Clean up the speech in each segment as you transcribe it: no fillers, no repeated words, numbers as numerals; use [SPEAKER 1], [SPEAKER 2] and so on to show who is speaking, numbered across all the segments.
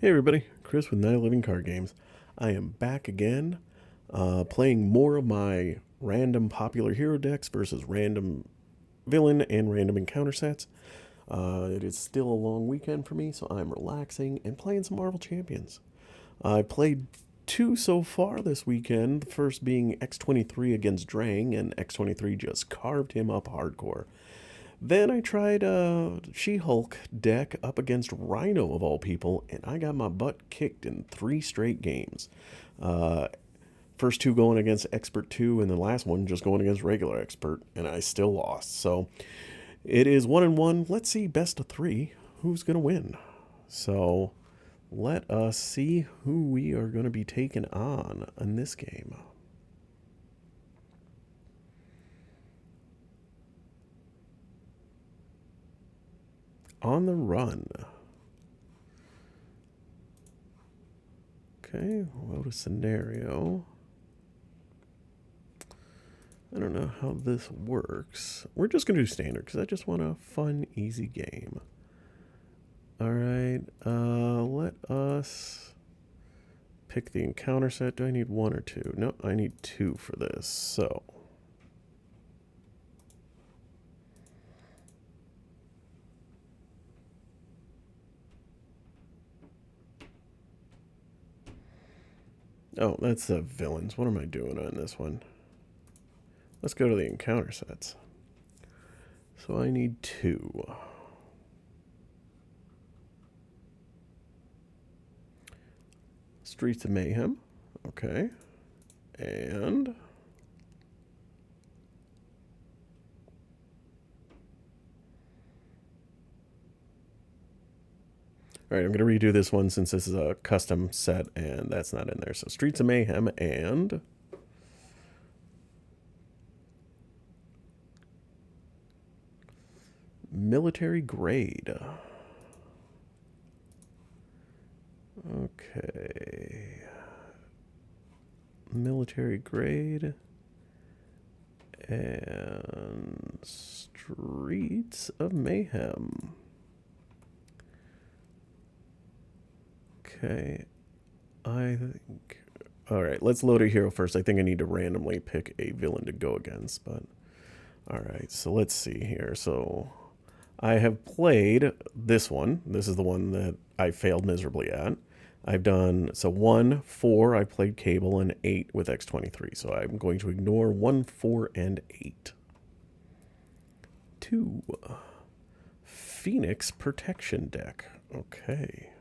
[SPEAKER 1] Hey everybody, Chris with Night Living Card Games. I am back again, playing more of my random popular hero decks versus random villain and random encounter sets. It is still a long weekend for me, so I'm relaxing and playing some Marvel Champions. I played two so far this weekend, the first being X-23 against Drang, and X-23 just carved him up hardcore. Then I tried She-Hulk deck up against Rhino of all people, and I got my butt kicked in 3 straight games. Uh, First two going against Expert 2, and the last one just going against regular Expert, and I still lost. So it is 1-1. Let's see, best of 3. Who's going to win? So let us see who we are going to be taking on in this game. On the run. Okay, load a scenario. I don't know how this works. We're just going to do standard because I just want a fun, easy game. Alright, let us pick the encounter set. Do I need 1 or 2? No, I need 2 for this, so. Oh, that's the villains. What am I doing on this one? Let's go to the encounter sets. So I need 2. Streets of Mayhem. Okay. And all right, I'm going to redo this one since this is a custom set and that's not in there. So Streets of Mayhem and military grade. Okay. Military grade and Streets of Mayhem. Okay. I think... Alright, let's load a hero first. I think I need to randomly pick a villain to go against, but... Alright, so let's see here. So... I have played this one. This is the one that I failed miserably at. I've done, so 1, 4, I played Cable, and 8 with X-23. So I'm going to ignore 1, 4, and 8. 2, Phoenix Protection Deck. Okay.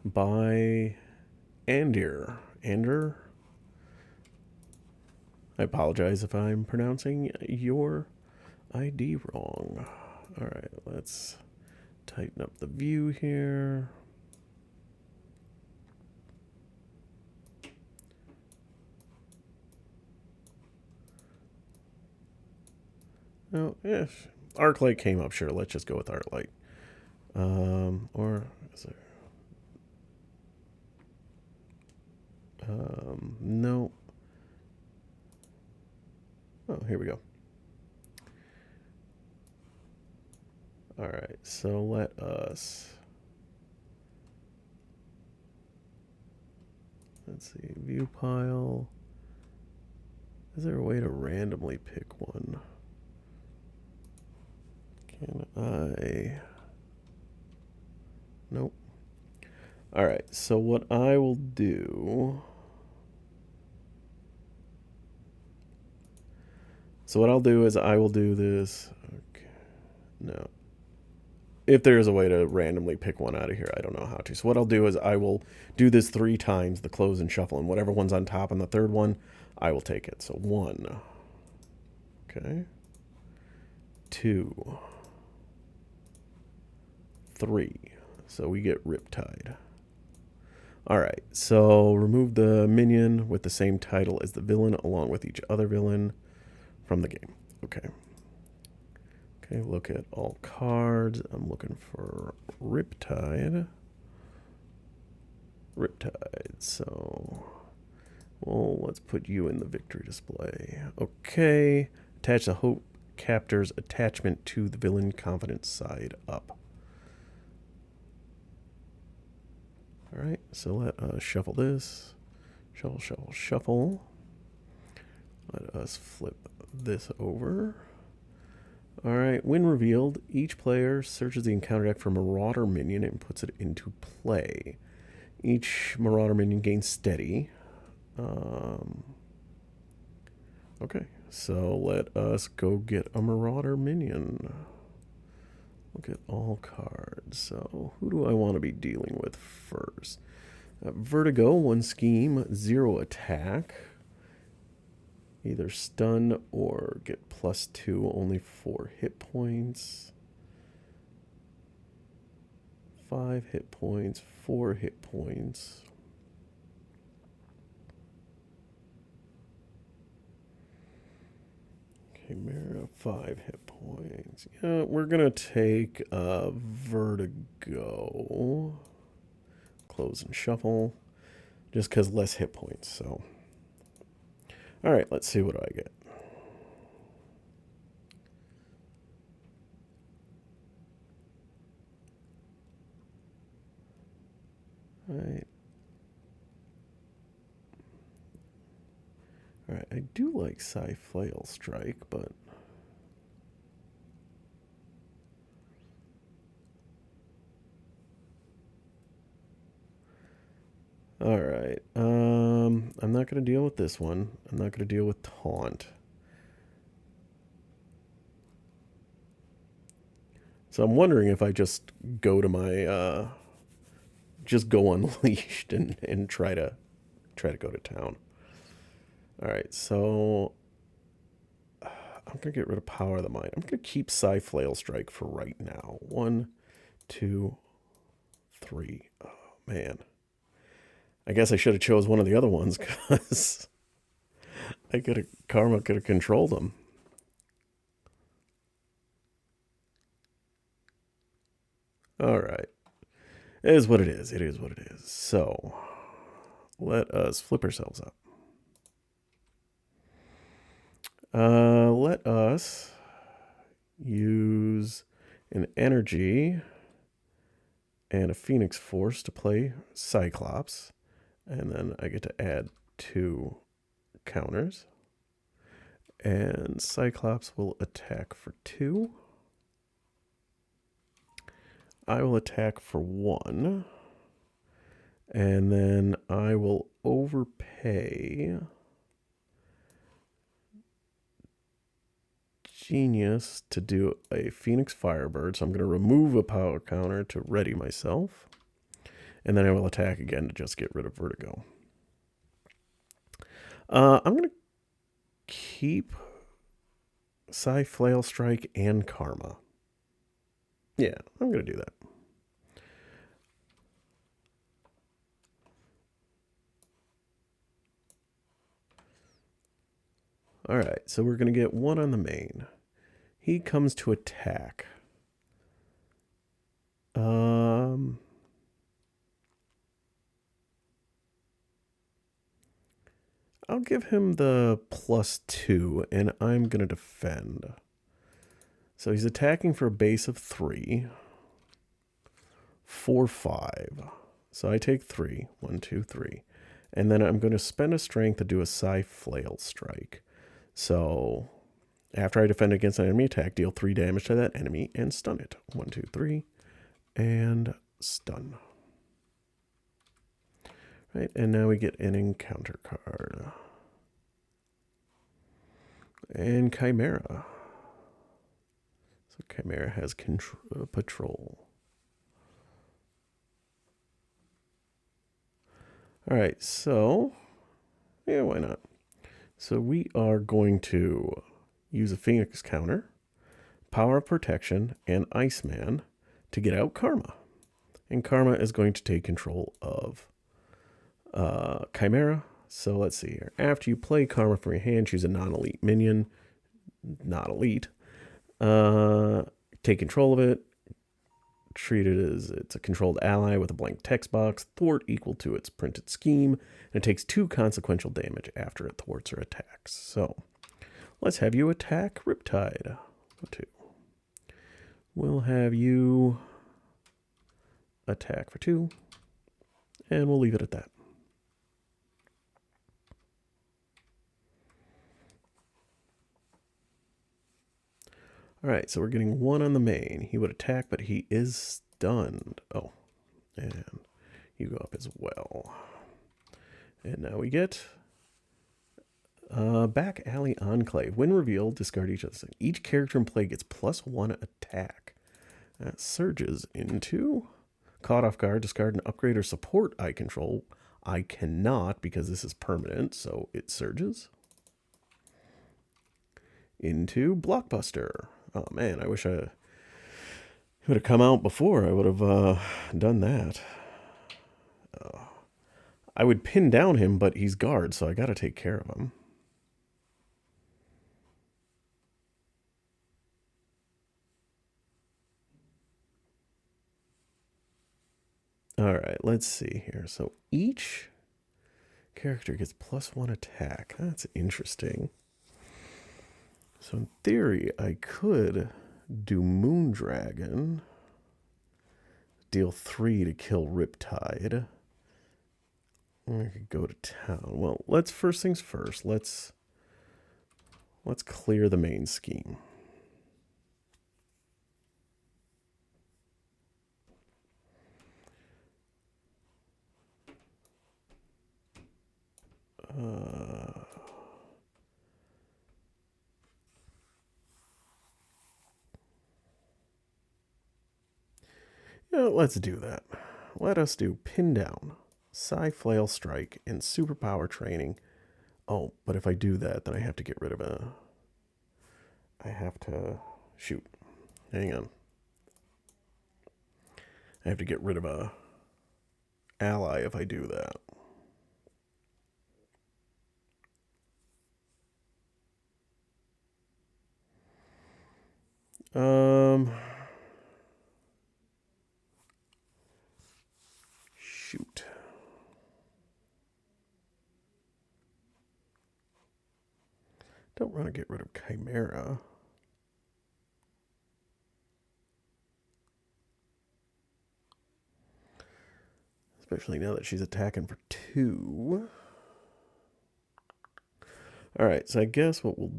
[SPEAKER 1] By Andir. Ander? I apologize if I'm pronouncing your ID wrong. Alright, let's tighten up the view here. Oh, yeah. Arclight came up, sure. Let's just go with Arclight. Or is there... no. Oh, here we go. Alright, so let us... Let's see, view pile. Is there a way to randomly pick one? Can I... Nope. Alright, so what I will do... So what I'll do is I will do this... Okay. No. If there is a way to randomly pick one out of here, I don't know how to. So what I'll do is I will do this 3 times, the close and shuffle, and whatever one's on top on the third one, I will take it. So 1. Okay. 2. 3. So we get Riptide. Alright, so remove the minion with the same title as the villain along with each other villain from the game. Okay. Okay, look at all cards. I'm looking for Riptide. Riptide, so... Well, let's put you in the victory display. Okay. Attach the Hope Captor's attachment to the villain confidence side up. All right, so let us shuffle this. Shuffle, shuffle, shuffle. Let us flip this over. All right, when revealed, each player searches the encounter deck for Marauder minion and puts it into play. Each Marauder minion gains steady. Okay, so let us go get a Marauder minion. Look at all cards. So who do I want to be dealing with first? Vertigo, 1 scheme, 0 attack. Either stun or get +2, only 4 hit points. 5 hit points, 4 hit points. Chimera, 5 hit points. Yeah, we're going to take Vertigo. Close and shuffle. Just because less hit points, so. All right, let's see what I get. All right. All right, I do like Flail Strike, but all right. I'm not going to deal with this one. I'm not going to deal with Taunt. So I'm wondering if I just go to my just go Unleashed and try to go to town. All right, so I'm gonna get rid of Power of the Mind. I'm gonna keep Flail Strike for right now. 1, 2, 3. Oh man, I guess I should have chose one of the other ones because Karma could have controlled them. All right, it is what it is. It is what it is. So let us flip ourselves up. Let us use an energy and a Phoenix Force to play Cyclops. And then I get to add 2 counters. And Cyclops will attack for 2. I will attack for 1. And then I will overpay Genius to do a Phoenix Firebird. So I'm going to remove a power counter to ready myself. And then I will attack again to just get rid of Vertigo. I'm going to keep Flail Strike and Karma. Yeah, I'm going to do that. All right, so we're going to get 1 on the main. He comes to attack. I'll give him the +2, and I'm going to defend. So he's attacking for a base of 3. 4, 5. So I take 3. 1, 2, 3. And then I'm going to spend a strength to do a Flail Strike. So after I defend against an enemy attack, deal 3 damage to that enemy and stun it. 1, 2, 3. And stun. Right, and now we get an encounter card. And Chimera. So Chimera has patrol. All right, so yeah, why not? So we are going to use a Phoenix counter, Power of Protection, and Iceman to get out Karma. And Karma is going to take control of Chimera. So let's see here. After you play Karma from your hand, choose a non-elite minion. Not elite. Take control of it. Treat it as it's a controlled ally with a blank text box. Thwart equal to its printed scheme. And it takes 2 consequential damage after it thwarts or attacks. So let's have you attack Riptide. 2. We'll have you attack for 2. And we'll leave it at that. All right, so we're getting 1 on the main. He would attack, but he is stunned. Oh, and you go up as well. And now we get Back Alley Enclave. When revealed, discard each other. Each character in play gets +1 attack. That surges into Caught Off Guard. Discard an upgrade or support I control. I cannot because this is permanent, so it surges. Into Blockbuster. Oh man, I wish I would have come out before. I would have done that. I would pin down him, but he's guard, so I got to take care of him. All right, let's see here. So each character gets +1 attack. That's interesting. So in theory, I could do Moondragon, deal 3 to kill Riptide. I could go to town. Well, let's first things first. Let's clear the main scheme. Yeah, let's do that. Let us do Pin Down, Psy Flail Strike, and Superpower Training. Oh, but if I do that, then I have to get rid of I have to... Shoot. Hang on. I have to get rid of a ally if I do that. Shoot. Don't want to get rid of Chimera. Especially now that she's attacking for 2. Alright, so I guess what we'll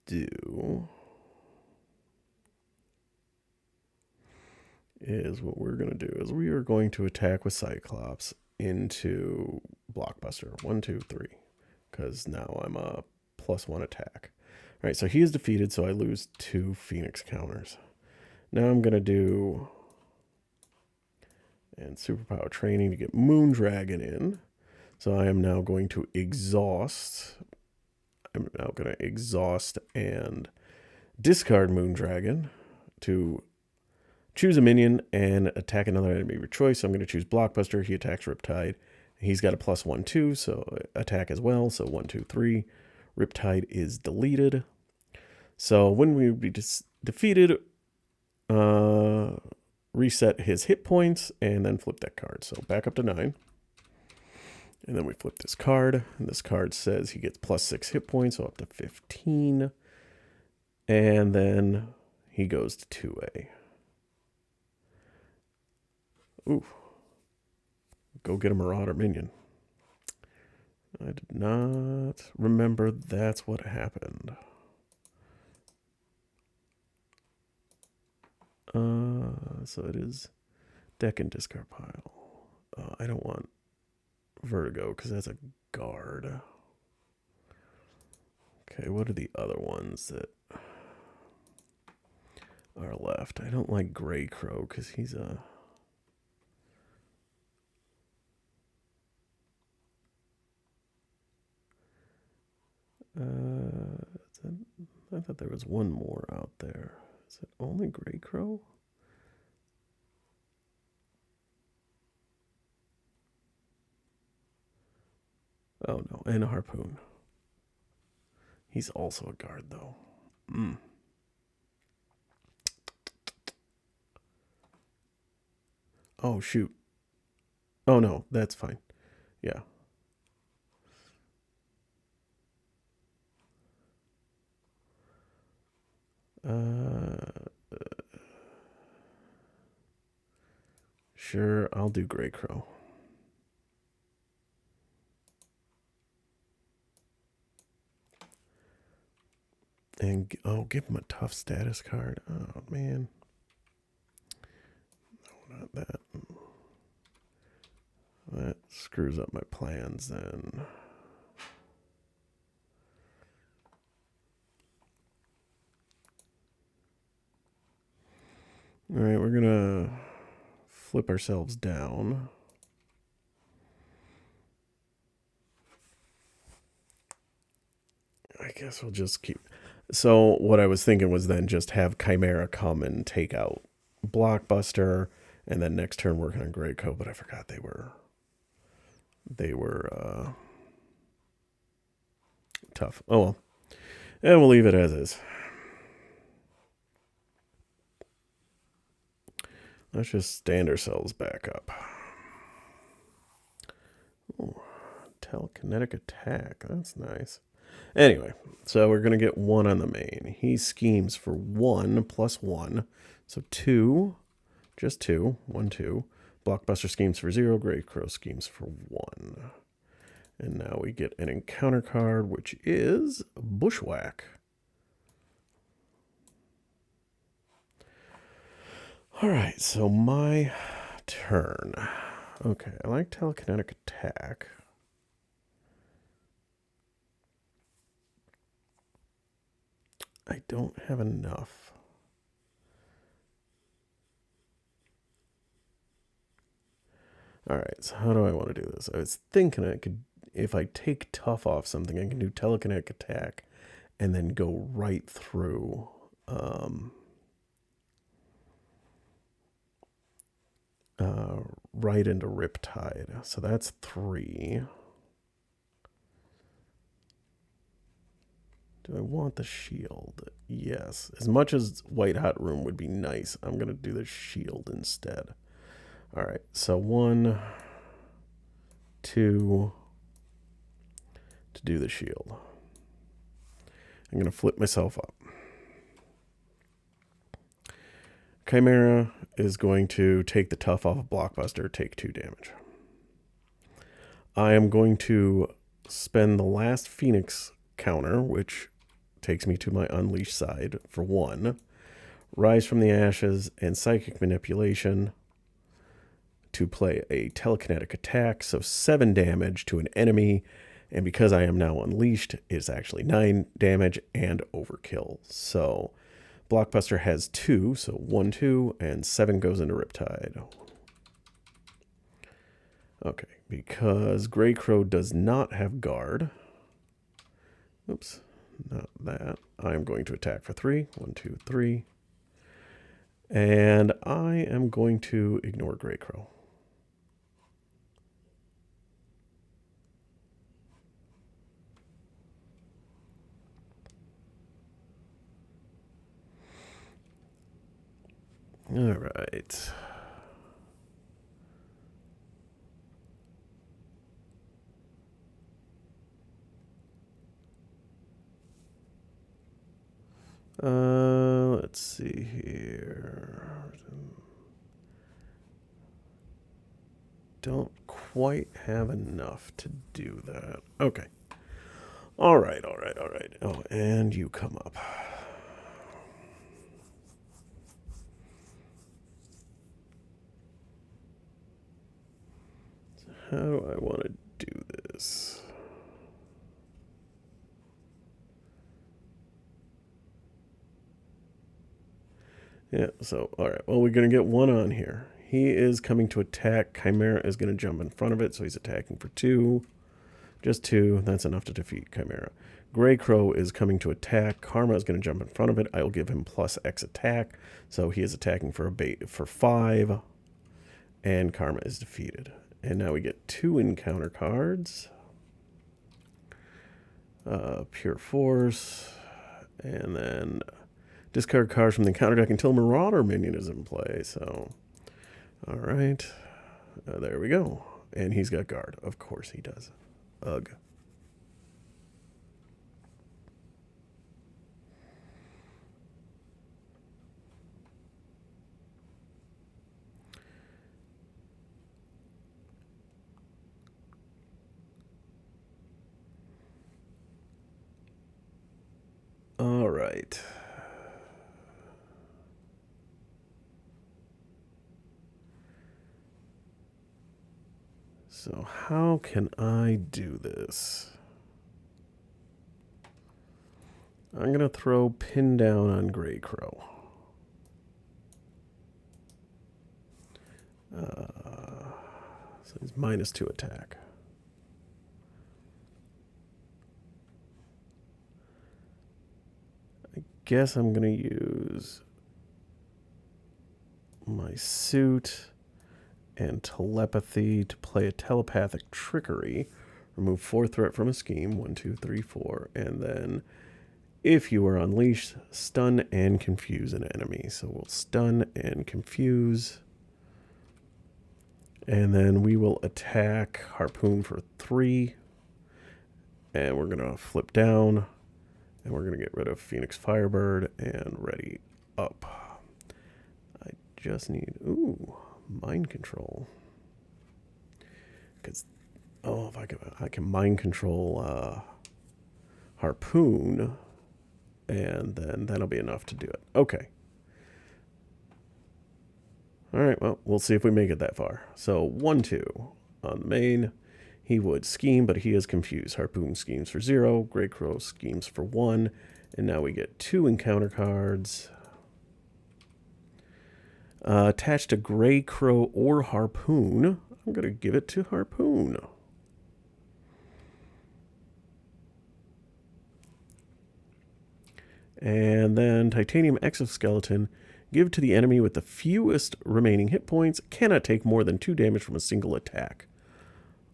[SPEAKER 1] do is what we're going to do is we are going to attack with Cyclops into Blockbuster. 1, 2, 3. Because now I'm a +1 attack. Alright, so he is defeated, so I lose 2 Phoenix counters. Now I'm going to do... and Superpower Training to get Moondragon in. So I am now going to exhaust. I'm now going to exhaust and discard Moondragon to choose a minion and attack another enemy of your choice. So I'm going to choose Blockbuster. He attacks Riptide. He's got a +1, 2, so attack as well. So 1, 2, 3. Riptide is deleted. So when we be defeated, reset his hit points and then flip that card. So back up to 9. And then we flip this card. And this card says he gets +6 hit points, so up to 15. And then he goes to 2A. Ooh. Go get a Marauder minion. I did not remember that's what happened. So it is deck and discard pile. I don't want Vertigo because that's a guard. Okay, what are the other ones that are left? I don't like Grey Crow because he's a... I thought there was one more out there. Is it only Grey Crow? Oh no, and a Harpoon. He's also a guard though. Oh shoot. Oh no, that's fine. Yeah. Sure, I'll do Grey Crow. And, oh, give him a tough status card. Oh, man. No, not that. That screws up my plans then. All right, we're going to flip ourselves down. I guess we'll just keep... So what I was thinking was then just have Chimera come and take out Blockbuster, and then next turn working on Greycoat, but I forgot they were tough. Oh well. And we'll leave it as is. Let's just stand ourselves back up. Ooh, telekinetic attack. That's nice. Anyway, so we're going to get 1 on the main. He schemes for 1 plus 1. So 2. Just 2. 1, 2. Blockbuster schemes for 0. Greycrow schemes for 1. And now we get an encounter card, which is Bushwhack. All right, so my turn. Okay, I like telekinetic attack. I don't have enough. All right, so how do I want to do this? I was thinking I could, if I take tough off something, I can do telekinetic attack and then go right through right into Riptide. So that's 3. Do I want the shield? Yes. As much as White Hot Room would be nice, I'm going to do the shield instead. All right, so 1, 2 to do the shield. I'm going to flip myself up. Chimera is going to take the tough off of Blockbuster, take 2 damage. I am going to spend the last Phoenix counter, which takes me to my Unleashed side, for 1. Rise from the Ashes and Psychic Manipulation to play a telekinetic attack, so 7 damage to an enemy, and because I am now Unleashed, it's actually 9 damage and overkill. So Blockbuster has 2, so 1, 2, and 7 goes into Riptide. Okay, because Greycrow does not have guard. Oops, not that. I'm going to attack for 3. 1, 2, 3. And I am going to ignore Greycrow. All right. Let's see here. Don't quite have enough to do that. Okay. All right, all right, all right. Oh, and you come up. So how do I want to do this? Yeah, so, all right. Well, we're going to get 1 on here. He is coming to attack. Chimera is going to jump in front of it, so he's attacking for 2. Just 2. That's enough to defeat Chimera. Greycrow is coming to attack. Karma is going to jump in front of it. I will give him plus X attack, so he is attacking for 5, and Karma is defeated. And now we get 2 encounter cards. Pure Force, and then discard cards from the counter deck until Marauder minion is in play. So, all right. There we go. And he's got guard. Of course he does. Ugh. All All right. So how can I do this? I'm going to throw pin down on Grey Crow. So he's -2 attack. I guess I'm going to use my suit and telepathy to play a telepathic trickery. Remove 4 threat from a scheme. 1, 2, 3, 4. And then, if you are unleashed, stun and confuse an enemy. So we'll stun and confuse. And then we will attack Harpoon for 3. And we're going to flip down. And we're going to get rid of Phoenix Firebird and ready up. I just need, mind control. Because, if I can mind control Harpoon, and then that'll be enough to do it. Okay. All right, well, we'll see if we make it that far. So 1, 2 on the main. He would scheme, but he is confused. Harpoon schemes for 0. Grey Crow schemes for 1. And now we get 2 encounter cards. Attached to Grey Crow or Harpoon. I'm going to give it to Harpoon. And then Titanium Exoskeleton. Give to the enemy with the fewest remaining hit points. Cannot take more than 2 damage from a single attack.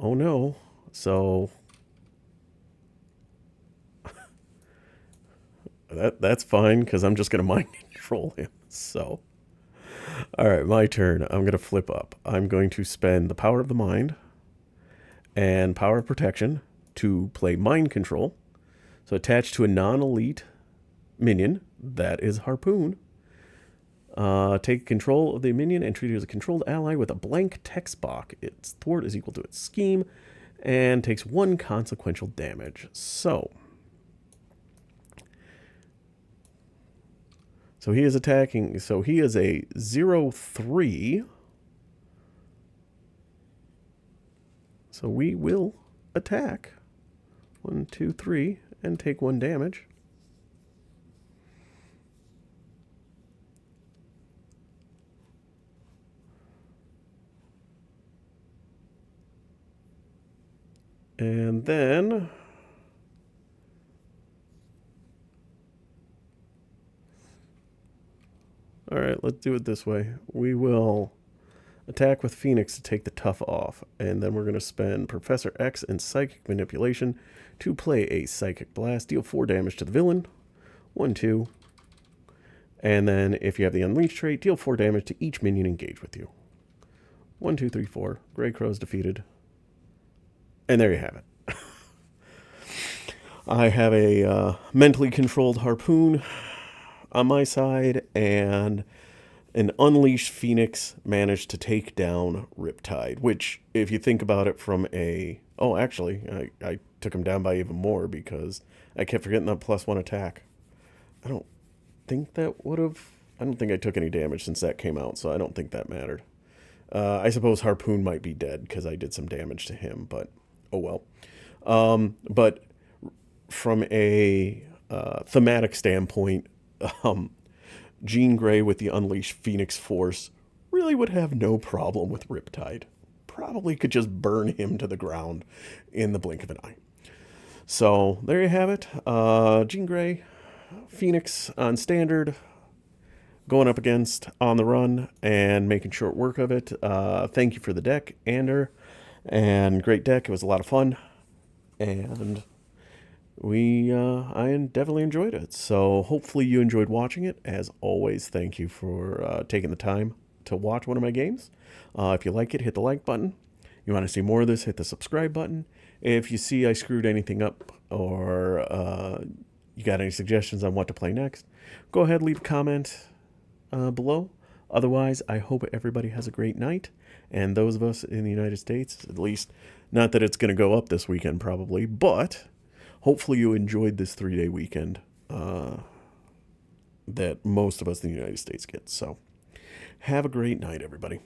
[SPEAKER 1] Oh no. So that's fine because I'm just going to mind control him. So, all right, my turn. I'm going to flip up. I'm going to spend the Power of the Mind and Power of Protection to play mind control. So attached to a non-elite minion, that is Harpoon. Take control of the minion and treat it as a controlled ally with a blank text box. Its thwart is equal to its scheme and takes 1 consequential damage. So he is attacking. So he is a 0/3. So we will attack. 1, 2, 3 and take 1 damage. And then all right, let's do it this way. We will attack with Phoenix to take the tough off, and then we're going to spend Professor X and Psychic Manipulation to play a Psychic Blast. Deal 4 damage to the villain. 1, 2. And then if you have the Unleash trait, deal 4 damage to each minion engaged with you. 1, 2, 3, 4. Grey Crow's defeated. And there you have it. I have a mentally controlled Harpoon on my side, and an Unleashed Phoenix managed to take down Riptide, which, if you think about it from a... Oh, actually, I took him down by even more because I kept forgetting that +1 attack. I don't think that would have... I don't think I took any damage since that came out, so I don't think that mattered. I suppose Harpoon might be dead because I did some damage to him, but oh well. But from a thematic standpoint, Jean Grey with the Unleashed Phoenix Force really would have no problem with Riptide. Probably could just burn him to the ground in the blink of an eye. So there you have it. Jean Grey, Phoenix on standard, going up against On the Run and making short work of it. Thank you for the deck, Ander, and great deck. It was a lot of fun, and I definitely enjoyed it. So hopefully you enjoyed watching it. As always, thank you for taking the time to watch one of my games. If you like it, hit the like button. You want to see more of this, hit the subscribe button. If you see I screwed anything up, or you got any suggestions on what to play next, go ahead, leave a comment below. Otherwise, I hope everybody has a great night. And those of us in the United States, at least, not that it's going to go up this weekend probably, but hopefully you enjoyed this 3-day weekend. that most of us in the United States get. So have a great night, everybody.